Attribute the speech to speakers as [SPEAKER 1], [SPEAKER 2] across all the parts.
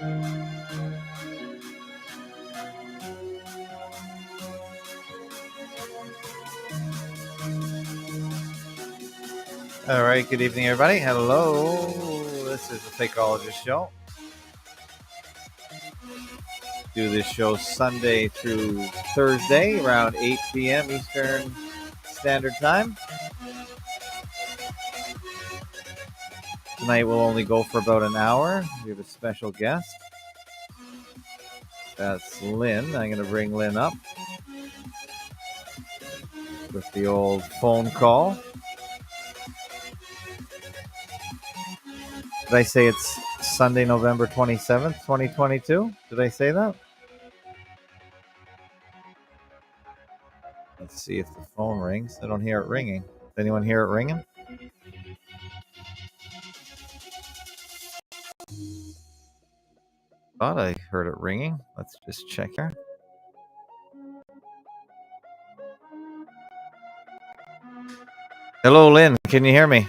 [SPEAKER 1] All right, good evening, everybody. Hello. This is the Fakeologist Show. Do this show Sunday through Thursday around 8 p.m. Eastern Standard Time. Tonight we'll only go for about an hour. We have a special guest. That's Lynn. I'm going to bring Lynn up with the old phone call. Did I say it's Sunday, November 27th, 2022? Did I say that? Let's see if the phone rings. I don't hear it ringing. Does anyone hear it ringing? Thought I heard it ringing. Let's just check here. Hello, Lynn. Can you hear me?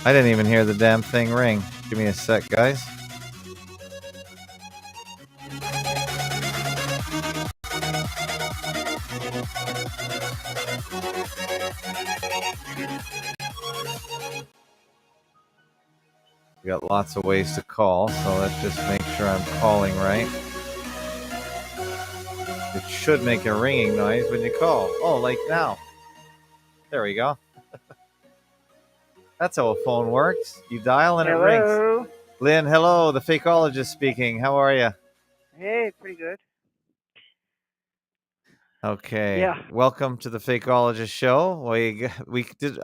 [SPEAKER 1] I didn't even hear the damn thing ring. Give me a sec, guys. We got lots of ways to call, so let's just make sure I'm calling right. It should make a ringing noise when you call. Oh, like now. There we go. That's how a phone works. You dial and it rings. Lynn, hello. The Fakeologist speaking. How are you?
[SPEAKER 2] Hey, pretty good.
[SPEAKER 1] Okay.
[SPEAKER 2] Yeah.
[SPEAKER 1] Welcome to the Fakeologist Show.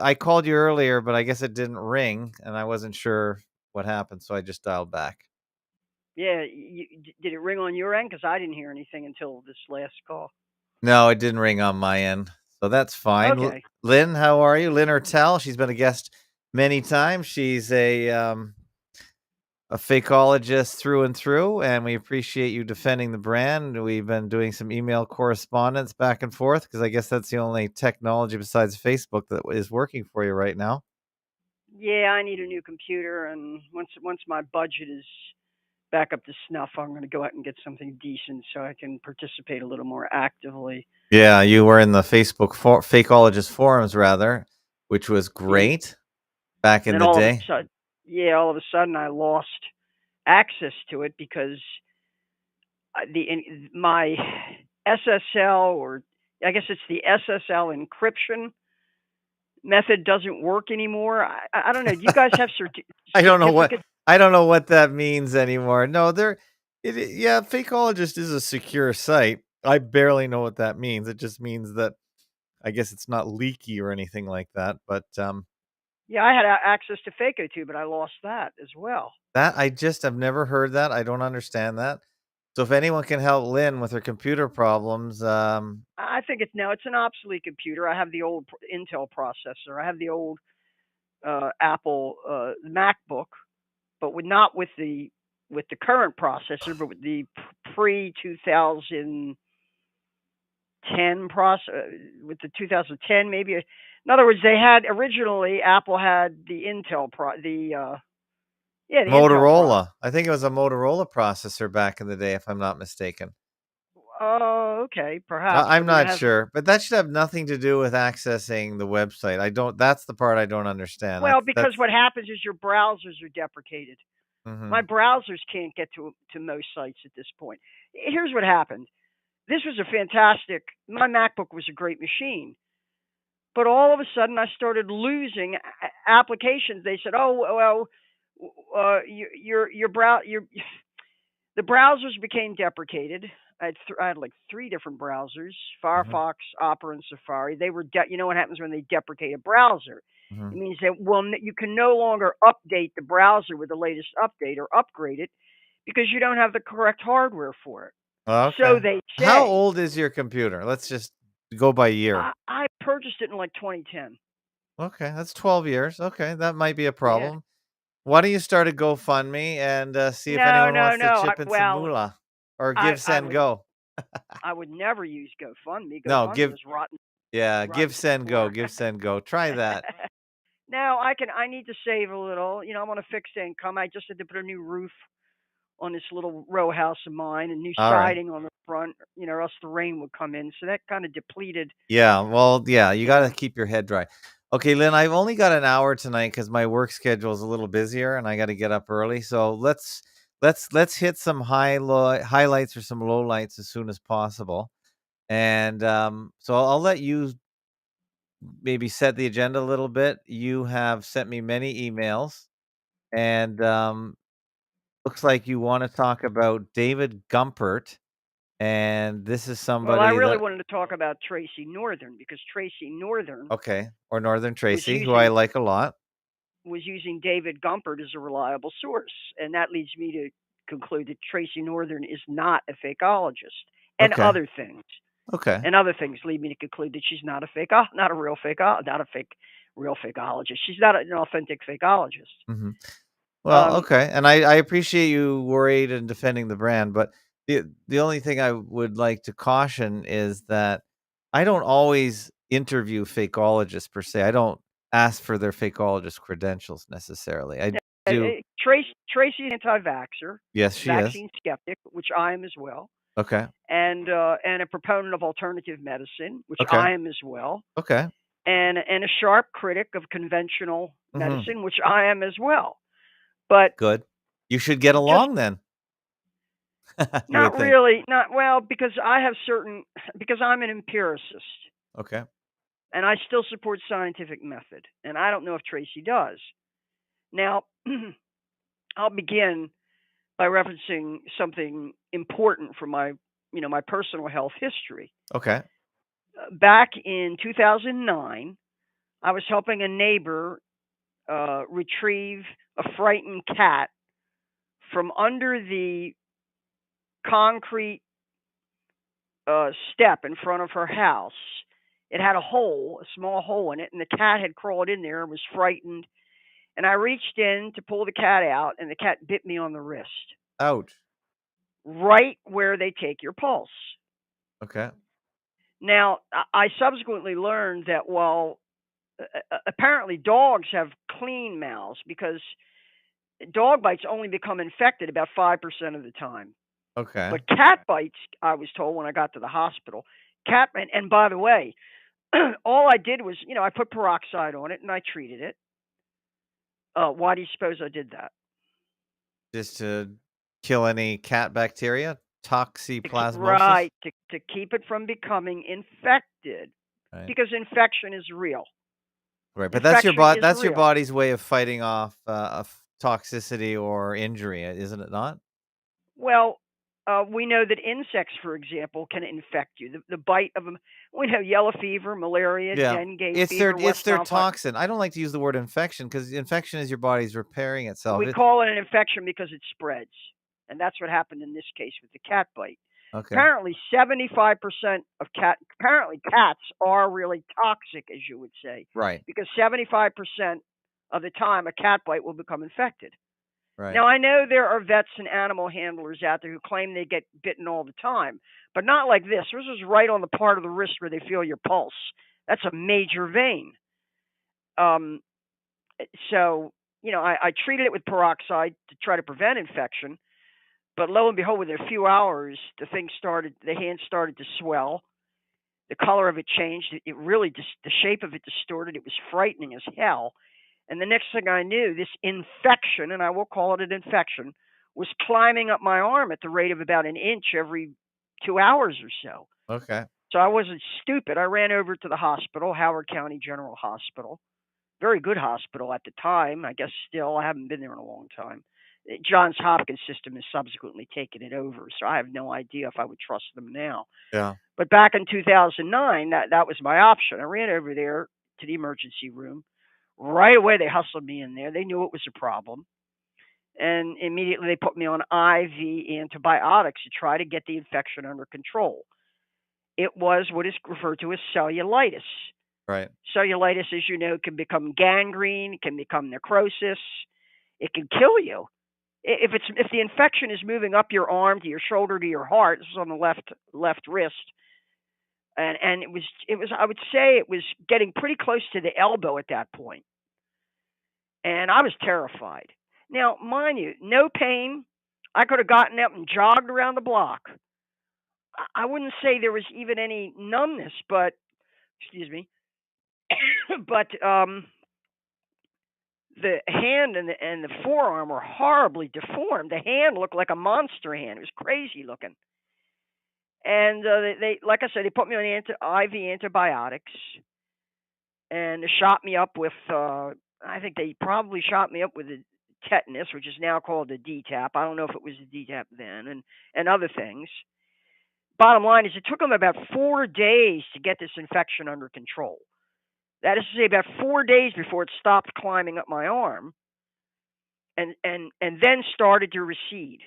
[SPEAKER 1] I called you earlier, but I guess it didn't ring, and I wasn't sure what happened, so I just dialed back.
[SPEAKER 2] Yeah, did it ring on your end? Because I didn't hear anything until this last call.
[SPEAKER 1] No, it didn't ring on my end, so that's fine.
[SPEAKER 2] Okay.
[SPEAKER 1] Lynn, how are you? Lynn Ertell. She's been a guest many times. She's a fakeologist through and through, and we appreciate you defending the brand. We've been doing some email correspondence back and forth because I guess that's the only technology besides Facebook that is working for you right now.
[SPEAKER 2] Yeah, I need a new computer, and once my budget is back up to snuff, I'm going to go out and get something decent so I can participate a little more actively.
[SPEAKER 1] Yeah, you were in the Facebook fakeologist forums, rather, which was great back in the day.
[SPEAKER 2] All of a sudden, I lost access to it because my SSL, or I guess it's the SSL encryption method, doesn't work anymore. I don't know. Do you guys have
[SPEAKER 1] I don't know what that means anymore. No, Fakeologist is a secure site. I barely know what that means. It just means that I guess it's not leaky or anything like that. But
[SPEAKER 2] yeah, I had access to Faco too, but I lost that as well.
[SPEAKER 1] I've never heard that. I don't understand that. So if anyone can help Lynn with her computer problems,
[SPEAKER 2] I think it's an obsolete computer. I have the old Intel processor. I have the old Apple MacBook, but not with the current processor, but with the pre 2010 with the 2010 maybe. In other words, originally Apple had the Intel
[SPEAKER 1] Motorola. I think it was a Motorola processor back in the day, if I'm not mistaken.
[SPEAKER 2] Oh, okay, perhaps.
[SPEAKER 1] I'm not sure, but that should have nothing to do with accessing the website. That's the part I don't understand.
[SPEAKER 2] Well, because what happens is your browsers are deprecated.
[SPEAKER 1] Mm-hmm.
[SPEAKER 2] My browsers can't get to most sites at this point. Here's what happened. This was my MacBook was a great machine. But all of a sudden, I started losing applications. They said, "Oh, well, the browsers became deprecated." I had like 3 different browsers: Firefox, Opera, and Safari. They were, you know what happens when they deprecate a browser?
[SPEAKER 1] Mm-hmm.
[SPEAKER 2] It means that you can no longer update the browser with the latest update or upgrade it because you don't have the correct hardware for it.
[SPEAKER 1] Okay.
[SPEAKER 2] So they say.
[SPEAKER 1] How old is your computer? Let's just go by year.
[SPEAKER 2] I purchased it in like 2010.
[SPEAKER 1] Okay, that's 12 years. Okay, that might be a problem. Yeah. Why don't you start a GoFundMe and see if anyone wants to chip in some moolah or give, send, go.
[SPEAKER 2] I would never use GoFundMe.
[SPEAKER 1] No,
[SPEAKER 2] GoFundMe was rotten.
[SPEAKER 1] Yeah, give, send, go. Give, send, go. Try that.
[SPEAKER 2] Now I need to save a little. I'm on a fixed income. I just had to put a new roof on this little row house of mine and new
[SPEAKER 1] All right.
[SPEAKER 2] siding on the front, or else the rain would come in. So that kind of depleted.
[SPEAKER 1] Yeah, well, yeah, you gotta
[SPEAKER 2] Yeah.
[SPEAKER 1] keep your head dry. Okay, Lynn, I've only got an hour tonight because my work schedule is a little busier and I gotta get up early. So let's hit some highlights or some lowlights as soon as possible. And so I'll let you maybe set the agenda a little bit. You have sent me many emails, and looks like you want to talk about David Gumpert, and this is
[SPEAKER 2] Well, I
[SPEAKER 1] somebody
[SPEAKER 2] really
[SPEAKER 1] that
[SPEAKER 2] wanted to talk about Tracy Northern because Tracy Northern
[SPEAKER 1] okay, or Northern
[SPEAKER 2] was
[SPEAKER 1] Tracy, who I
[SPEAKER 2] using
[SPEAKER 1] like a lot.
[SPEAKER 2] David Gumpert as a reliable source, and that leads me to conclude that Tracy Northern is not a fakeologist, and
[SPEAKER 1] Okay,
[SPEAKER 2] other things.
[SPEAKER 1] okay.
[SPEAKER 2] And other things lead me to conclude that she's not a not a real not a real fakeologist. She's not an authentic fakeologist.
[SPEAKER 1] Mhm. Well,
[SPEAKER 2] Um,
[SPEAKER 1] okay, and I appreciate you worried and defending the brand, but the only thing I would like to caution is that I don't always interview fakeologists per se. I don't ask for their fakeologist credentials necessarily. I do.
[SPEAKER 2] Tracy is anti-vaxxer,
[SPEAKER 1] Yes, she is.
[SPEAKER 2] vaccine skeptic, which I am as well,
[SPEAKER 1] Okay.
[SPEAKER 2] and a proponent of alternative medicine, which
[SPEAKER 1] Okay.
[SPEAKER 2] I am as well,
[SPEAKER 1] Okay.
[SPEAKER 2] and a sharp critic of conventional
[SPEAKER 1] Mhm.
[SPEAKER 2] medicine, which I am as well. But
[SPEAKER 1] Good. You should get
[SPEAKER 2] just
[SPEAKER 1] along then. You
[SPEAKER 2] not
[SPEAKER 1] would think.
[SPEAKER 2] really, not well, because because I'm an empiricist
[SPEAKER 1] Okay.
[SPEAKER 2] and I still support scientific method, and I don't know if Tracy does. Now, I'll begin by referencing something important from my personal health history.
[SPEAKER 1] Okay.
[SPEAKER 2] Back in 2009, I was helping a neighbor retrieve a frightened cat from under the concrete step in front of her house. It had a small hole in it, and the cat had crawled in there and was frightened. And I reached in to pull the cat out, and the cat bit me on the wrist,
[SPEAKER 1] Ouch.
[SPEAKER 2] right where they take your pulse.
[SPEAKER 1] Okay.
[SPEAKER 2] Now, I subsequently learned that while apparently dogs have clean mouths because dog bites only become infected about 5% of the time.
[SPEAKER 1] Okay.
[SPEAKER 2] But cat bites, I was told when I got to the hospital, and by the way, all I did was, I put peroxide on it and I treated it. Why do you suppose I did that?
[SPEAKER 1] Just to kill any cat bacteria, toxoplasmosis,
[SPEAKER 2] Right, to keep it from becoming infected
[SPEAKER 1] right?
[SPEAKER 2] because infection is real.
[SPEAKER 1] Right, but
[SPEAKER 2] Infection is
[SPEAKER 1] that's your
[SPEAKER 2] real.
[SPEAKER 1] body's way of fighting off, toxicity or injury, isn't it not?
[SPEAKER 2] Well, we know that insects, for example, can infect you. The bite of them. We know yellow fever, malaria,
[SPEAKER 1] Yeah.
[SPEAKER 2] dengue fever,
[SPEAKER 1] It's
[SPEAKER 2] West
[SPEAKER 1] their
[SPEAKER 2] Nile virus.
[SPEAKER 1] toxin. I don't like to use the word infection because infection is your body's repairing itself.
[SPEAKER 2] We call it an infection because it spreads. And that's what happened in this case with the cat bite.
[SPEAKER 1] Okay.
[SPEAKER 2] Apparently 75% of apparently cats are really toxic, as you would say,
[SPEAKER 1] Right,
[SPEAKER 2] because 75% of the time a cat bite will become infected.
[SPEAKER 1] right.
[SPEAKER 2] Now, I know there are vets and animal handlers out there who claim they get bitten all the time, but not like this. This is right on the part of the wrist where they feel your pulse. That's a major vein. Um, so, I treated it with peroxide to try to prevent infection, but lo and behold, within a few hours, the hand started to swell. The color of it changed. It really, the shape of it distorted. It was frightening as hell. And the next thing I knew, this infection, and I will call it an infection, was climbing up my arm at the rate of about an inch every 2 hours or so.
[SPEAKER 1] Okay.
[SPEAKER 2] So I wasn't stupid. I ran over to the hospital, Howard County General Hospital. Very good hospital at the time. I guess still, I haven't been there in a long time. Johns Hopkins system has subsequently taken it over, so I have no idea if I would trust them now.
[SPEAKER 1] Yeah.
[SPEAKER 2] But back in 2009, that was my option. I ran over there to the emergency room. Right away, they hustled me in there. They knew it was a problem. And immediately they put me on IV antibiotics to try to get the infection under control. It was what is referred to as cellulitis.
[SPEAKER 1] Right.
[SPEAKER 2] Cellulitis, as you know, can become gangrene, can become necrosis. It can kill you. If the infection is moving up your arm to your shoulder to your heart, this is on the left wrist, and it was I would say it was getting pretty close to the elbow at that point. and I was terrified. Now, mind you, no pain. I could have gotten up and jogged around the block. I wouldn't say there was even any numbness, but excuse me, but the hand and the forearm were horribly deformed. The hand looked like a monster hand. It was crazy looking. And they like I said, they put me on IV antibiotics and they shot me up with. I think they probably shot me up with a tetanus, which is now called a DTaP. I don't know if it was a DTaP then, and other things. Bottom line is, it took them about 4 days to get this infection under control. That is to say, about 4 days before it stopped climbing up my arm, and then started to recede.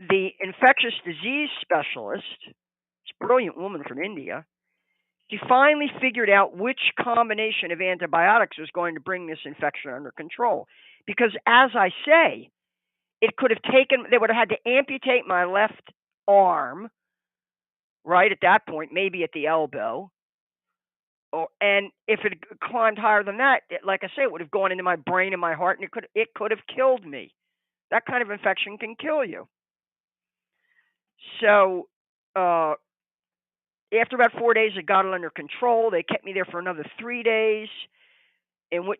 [SPEAKER 2] The infectious disease specialist, this brilliant woman from India, she finally figured out which combination of antibiotics was going to bring this infection under control. Because, as I say, it could have taken, they would have had to amputate my left arm, right at that point, maybe at the elbow. And if it climbed higher than that, like I say, it would have gone into my brain and my heart, and it could have killed me. That kind of infection can kill you. So, after about 4 days, it got it under control. They kept me there for another 3 days,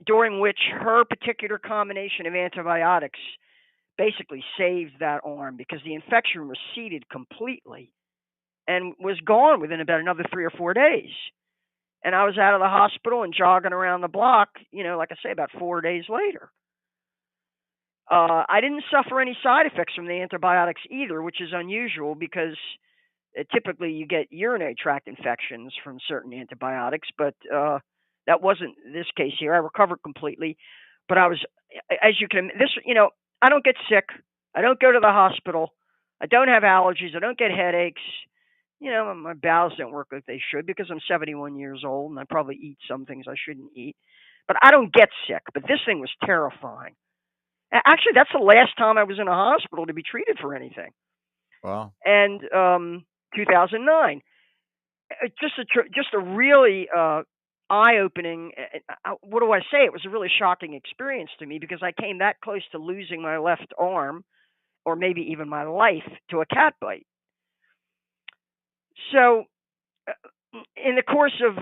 [SPEAKER 2] during which her particular combination of antibiotics basically saved that arm, because the infection receded completely and was gone within about another 3 or 4 days. And I was out of the hospital and jogging around the block, like I say, about 4 days later. I didn't suffer any side effects from the antibiotics either, which is unusual because typically you get urinary tract infections from certain antibiotics, but that wasn't this case here. I recovered completely, but I was, as you can, I don't get sick. I don't go to the hospital. I don't have allergies. I don't get headaches. My bowels don't work like they should because I'm 71 years old and I probably eat some things I shouldn't eat. But I don't get sick. But this thing was terrifying. Actually, that's the last time I was in a hospital to be treated for anything.
[SPEAKER 1] Wow.
[SPEAKER 2] And 2009, just a really eye-opening. What do I say? It was a really shocking experience to me because I came that close to losing my left arm, or maybe even my life, to a cat bite. So, in the course of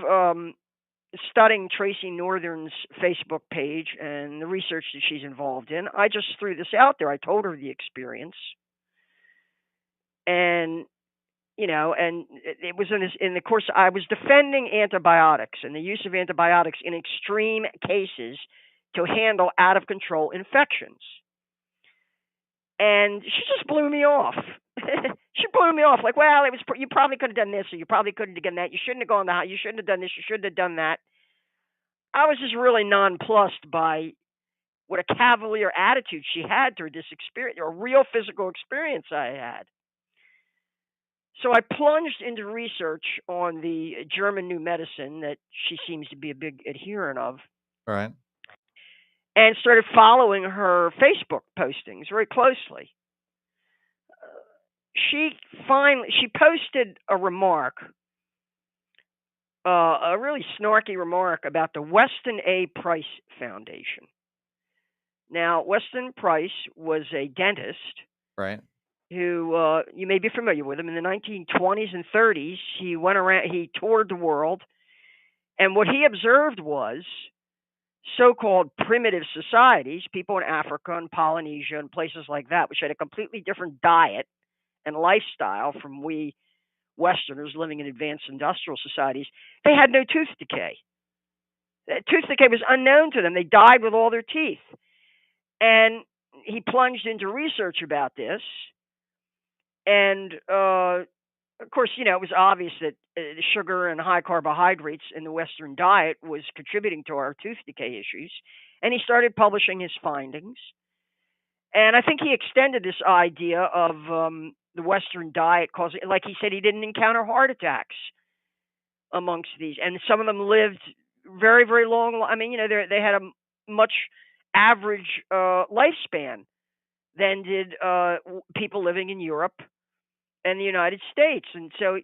[SPEAKER 2] studying Tracy Northern's Facebook page and the research that she's involved in, I just threw this out there. I told her the experience, and and it was in the course I was defending antibiotics and the use of antibiotics in extreme cases to handle out of control infections. And she just blew me off. She blew me off like, well, you probably could have done this, or you probably couldn't have done that. You shouldn't have gone to the house. You shouldn't have done this. You shouldn't have done that. I was just really nonplussed by what a cavalier attitude she had toward this experience, or real physical experience I had. So I plunged into research on the German New Medicine that she seems to be a big adherent of,
[SPEAKER 1] Right.
[SPEAKER 2] and started following her Facebook postings very closely. She posted a remark, a really snarky remark about the Weston A. Price Foundation. Now, Weston Price was a dentist,
[SPEAKER 1] Right.
[SPEAKER 2] who you may be familiar with him. In the 1920s and 30s, he went around, he toured the world, and what he observed was so-called primitive societies, people in Africa and Polynesia and places like that, which had a completely different diet and lifestyle from we Westerners living in advanced industrial societies. They had no tooth decay. Tooth decay was unknown to them. They died with all their teeth. And he plunged into research about this. And of course, it was obvious that sugar and high carbohydrates in the Western diet was contributing to our tooth decay issues. And he started publishing his findings. And I think he extended this idea of the Western diet causing, like he said, he didn't encounter heart attacks amongst these. And some of them lived very, very long. I mean, they had a much average lifespan than did people living in Europe and the United States. And so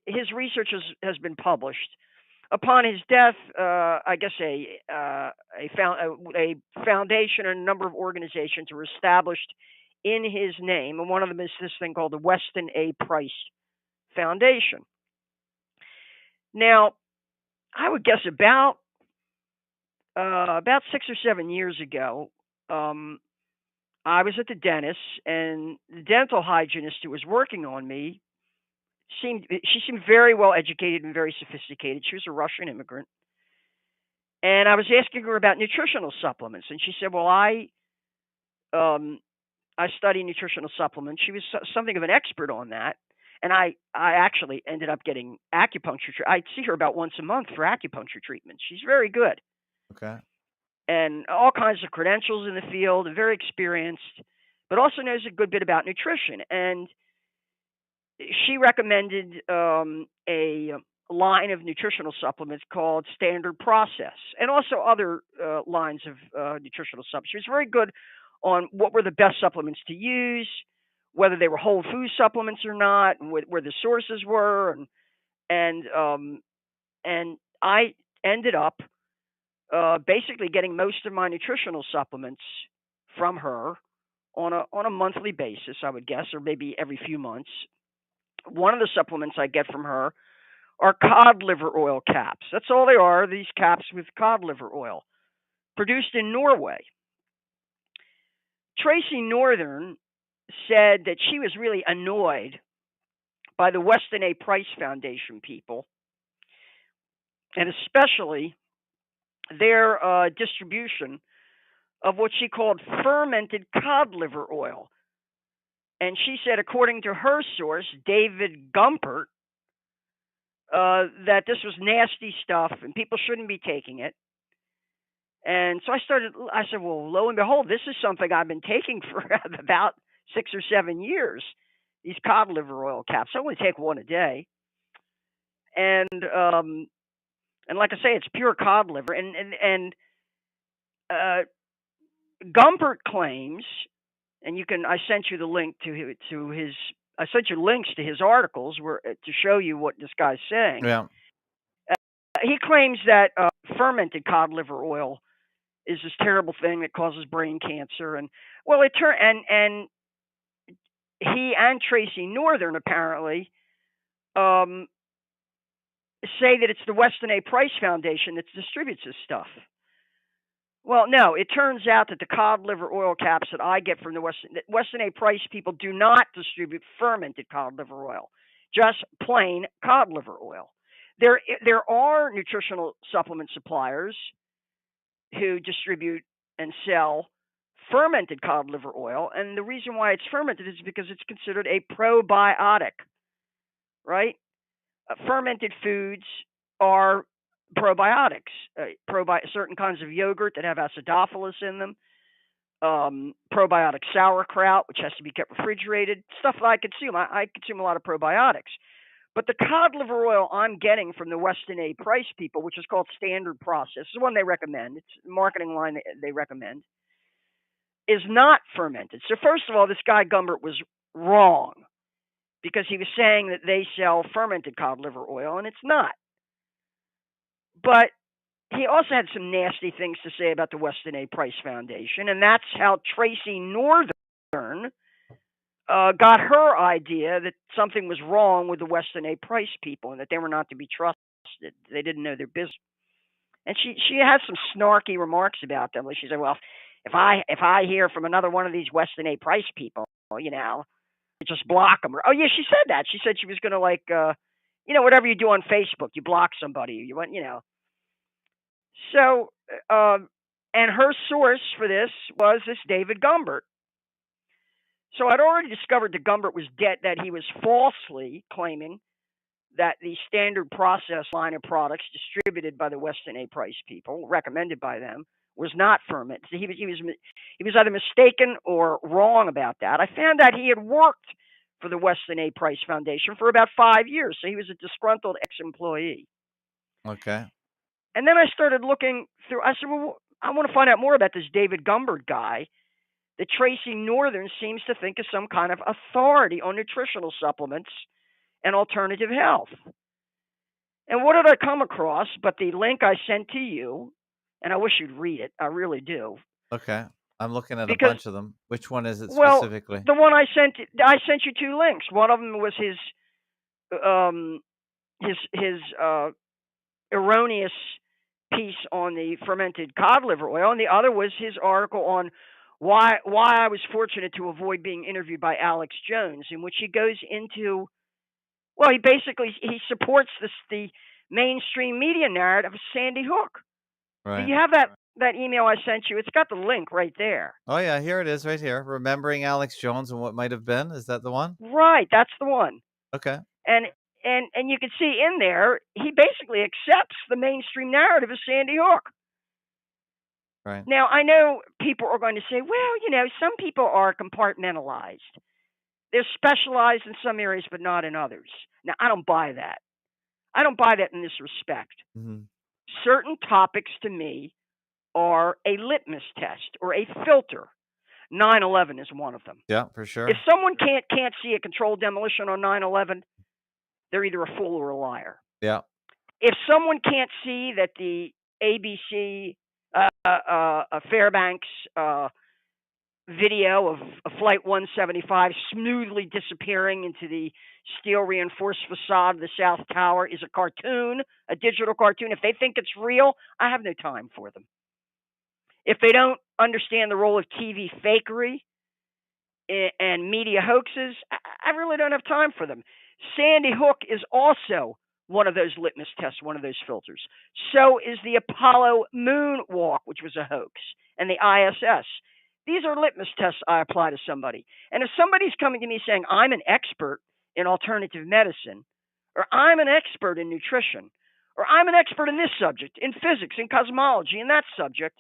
[SPEAKER 2] his research has been published. Upon his death, I guess a foundation and a number of organizations were established in his name, and one of them is this thing called the Weston A. Price Foundation. Now, I would guess about 6 or 7 years ago, um, I was at the dentist, and the dental hygienist who was working on me seemed very well educated and very sophisticated. She was a Russian immigrant, and I was asking her about nutritional supplements, and she said, "Well, um, I study nutritional supplements." She was something of an expert on that, and I actually ended up getting acupuncture. I'd see her about once a month for acupuncture treatments. She's very good
[SPEAKER 1] Okay.
[SPEAKER 2] and all kinds of credentials in the field, and very experienced, but also knows a good bit about nutrition. And she recommended a line of nutritional supplements called Standard Process, and also other lines of nutritional supplements. She was very good on what were the best supplements to use, whether they were whole food supplements or not, and where the sources were, and and I ended up basically getting most of my nutritional supplements from her on a monthly basis, I would guess, or maybe every few months. One of the supplements I get from her are cod liver oil caps. That's all they are, these caps with cod liver oil, produced in Norway. Tracy Northern said that she was really annoyed by the Weston A. Price Foundation people, and especially their distribution of what she called fermented cod liver oil. And she said, according to her source, David Gumpert, that this was nasty stuff and people shouldn't be taking it. And so I said, well, lo and behold, this is something I've been taking for about 6 or 7 years, these cod liver oil caps. I only take one a day. And, um, and like I say, it's pure cod liver. And uh, Gumpert claims, and I sent you the link to his, I sent you links to his articles to show you what this guy's saying.
[SPEAKER 1] Yeah.
[SPEAKER 2] He claims that fermented cod liver oil is this terrible thing that causes brain cancer, and well, and he and Tracy Northern apparently um, say that it's the Weston A. Price Foundation that distributes this stuff. Well, no, it turns out that the cod liver oil caps that I get from the Weston A. Price people do not distribute fermented cod liver oil, just plain cod liver oil. There are nutritional supplement suppliers who distribute and sell fermented cod liver oil, and the reason why it's fermented is because it's considered a probiotic, right? Fermented foods are probiotics. Certain kinds of yogurt that have acidophilus in them, probiotic sauerkraut, which has to be kept refrigerated, stuff that I consume. I consume a lot of probiotics. But the cod liver oil I'm getting from the Weston A. Price people, which is called Standard Process, is the one they recommend. It's a marketing line they recommend, is not fermented. So first of all, this guy Gumbert was wrong because he was saying that they sell fermented cod liver oil, and it's not. But he also had some nasty things to say about the Weston A. Price Foundation, and that's how Tracy Northern got her idea that something was wrong with the Weston A. Price people and that they were not to be trusted. They didn't know their business. And she had some snarky remarks about them. Like she said, "Well, if I hear from another one of these Weston A. Price people, just block them." Oh yeah, she said that. She said she was going to whatever you do on Facebook, you block somebody. So, and her source for this was this David Gumbert. So I'd already discovered that Gumbert was dead, that he was falsely claiming that the Standard Process line of products distributed by the Weston A. Price people, recommended by them, was not fermented. So he was either mistaken or wrong about that. I found out he had worked for the Weston A. Price Foundation for about 5 years, so he was a disgruntled ex-employee.
[SPEAKER 1] Okay.
[SPEAKER 2] And then I started looking through. I said, well, I want to find out more about this David Gumbert guy that Tracy Northern seems to think is some kind of authority on nutritional supplements and alternative health. And what did I come across but the link I sent to you? And I wish you'd read it. I really do.
[SPEAKER 1] Okay. I'm looking at a
[SPEAKER 2] Because,
[SPEAKER 1] bunch of them. Which one is it
[SPEAKER 2] well,
[SPEAKER 1] specifically?
[SPEAKER 2] the one I sent you two links. One of them was um, his erroneous piece on the fermented cod liver oil, and the other was his article on why I was fortunate to avoid being interviewed by Alex Jones, in which he goes into, well, he supports the mainstream media narrative of Sandy Hook. Do
[SPEAKER 1] Right.
[SPEAKER 2] you have that email I sent you? It's got the link right there.
[SPEAKER 1] Oh yeah, here it is right here. Remembering Alex Jones and what might have been. Is that the one?
[SPEAKER 2] Right, that's the one.
[SPEAKER 1] Okay.
[SPEAKER 2] And and you can see in there he basically accepts the mainstream narrative of Sandy Hook.
[SPEAKER 1] Right.
[SPEAKER 2] Now, I know people are going to say, well, some people are compartmentalized. They're specialized in some areas, but not in others. Now, I don't buy that. I don't buy that in this respect.
[SPEAKER 1] Hmm.
[SPEAKER 2] Certain topics to me are a litmus test or a filter. 9/11 is one of them.
[SPEAKER 1] Yeah, for
[SPEAKER 2] If
[SPEAKER 1] sure.
[SPEAKER 2] someone can't see a controlled demolition on 9/11, they're either a fool or a liar.
[SPEAKER 1] Yeah.
[SPEAKER 2] If someone can't see that the ABC Fairbanks video of Flight 175 smoothly disappearing into the steel reinforced facade of the South Tower is a cartoon, a digital cartoon, if they think it's real, I have no time for them. If they don't understand the role of TV fakery and media hoaxes, I really don't have time for them. Sandy Hook is also one of those litmus tests, one of those filters. So is the Apollo moonwalk, which was a hoax, and the ISS. These are litmus tests I apply to somebody. And if somebody's coming to me saying, I'm an expert in alternative medicine, or I'm an expert in nutrition, or I'm an expert in this subject, in physics, in cosmology, in that subject,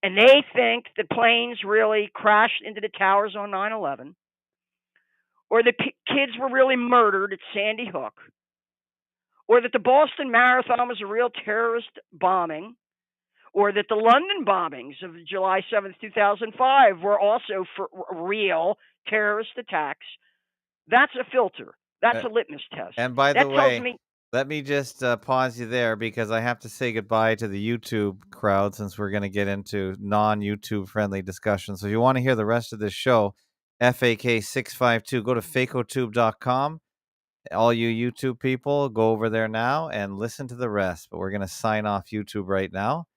[SPEAKER 2] and they think the planes really crashed into the towers on 9/11, or the kids were really murdered at Sandy Hook, or that the Boston Marathon was a real terrorist bombing, or that the London bombings of July 7th, 2005 were also for real terrorist attacks, that's a filter. That's
[SPEAKER 1] Uh,
[SPEAKER 2] a litmus test.
[SPEAKER 1] and by the
[SPEAKER 2] That tells
[SPEAKER 1] way,
[SPEAKER 2] me,
[SPEAKER 1] let me just pause you there because I have to say goodbye to the YouTube crowd since we're going to get into non-YouTube friendly discussions. So if you want to hear the rest of this show, FAK652, go to fakotube.com. All you YouTube people, go over there now and listen to the rest. But we're going to sign off YouTube right now.